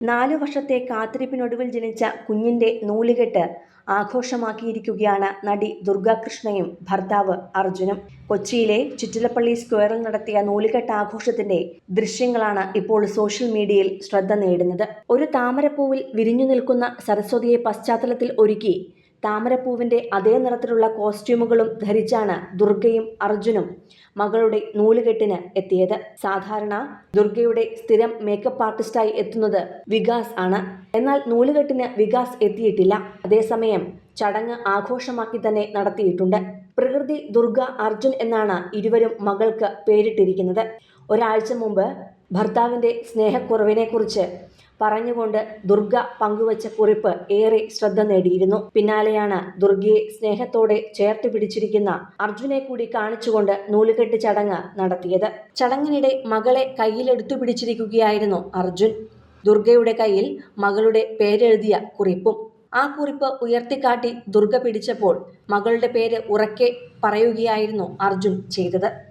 4 വർഷത്തെ കാത്തിരിപ്പിനൊടുവിൽ ജനിച്ച കുഞ്ഞിന്റെ നൂലുകെട്ട് ആഘോഷമാക്കിയിരിക്കുകയാണ് നടി ദുർഗാകൃഷ്ണയും ഭർത്താവ് അർജുനും. കൊച്ചിയിലെ ചിറ്റിലപ്പള്ളി സ്ക്വയറിൽ നടത്തിയ നൂലുകെട്ട് ആഘോഷത്തിന്റെ ദൃശ്യങ്ങളാണ് ഇപ്പോൾ സോഷ്യൽ മീഡിയയിൽ ശ്രദ്ധ നേടുന്നത്. ഒരു താമരപ്പൂവിൽ വിരിഞ്ഞു നിൽക്കുന്ന സരസ്വതിയെ പശ്ചാത്തലത്തിൽ ഒരുക്കി താമരപ്പൂവിന്റെ അതേ നിറത്തിലുള്ള കോസ്റ്റ്യൂമുകളും ധരിച്ചാണ് ദുർഗയും അർജുനും മകളുടെ നൂലുകെട്ടിന് എത്തിയത്. സാധാരണ ദുർഗയുടെ സ്ഥിരം മേക്കപ്പ് ആർട്ടിസ്റ്റായി എത്തുന്നത് വികാസ് ആണ്. എന്നാൽ നൂലുകെട്ടിന് വികാസ് എത്തിയിട്ടില്ല. അതേസമയം ചടങ്ങ് ആഘോഷമാക്കി തന്നെ നടത്തിയിട്ടുണ്ട്. പ്രകൃതി ദുർഗ അർജുൻ എന്നാണ് ഇരുവരും മകൾക്ക് പേരിട്ടിരിക്കുന്നത്. ഒരാഴ്ച മുമ്പ് ഭർത്താവിന്റെ സ്നേഹക്കുറവിനെക്കുറിച്ച് പറഞ്ഞുകൊണ്ട് ദുർഗ പങ്കുവച്ച കുറിപ്പ് ഏറെ ശ്രദ്ധ നേടിയിരുന്നു. പിന്നാലെയാണ് ദുർഗയെ സ്നേഹത്തോടെ ചേർത്ത് പിടിച്ചിരിക്കുന്ന അർജുനെ കൂടി കാണിച്ചുകൊണ്ട് നൂലുകെട്ട് ചടങ്ങ് നടത്തിയത്. ചടങ്ങിനിടെ മകളെ കയ്യിലെടുത്തു പിടിച്ചിരിക്കുകയായിരുന്നു അർജുൻ. ദുർഗയുടെ കയ്യിൽ മകളുടെ പേരെഴുതിയ കുറിപ്പും. ആ കുറിപ്പ് ഉയർത്തിക്കാട്ടി ദുർഗ പിടിച്ചപ്പോൾ മകളുടെ പേര് ഉറക്കെ പറയുകയായിരുന്നു അർജുൻ ചെയ്തത്.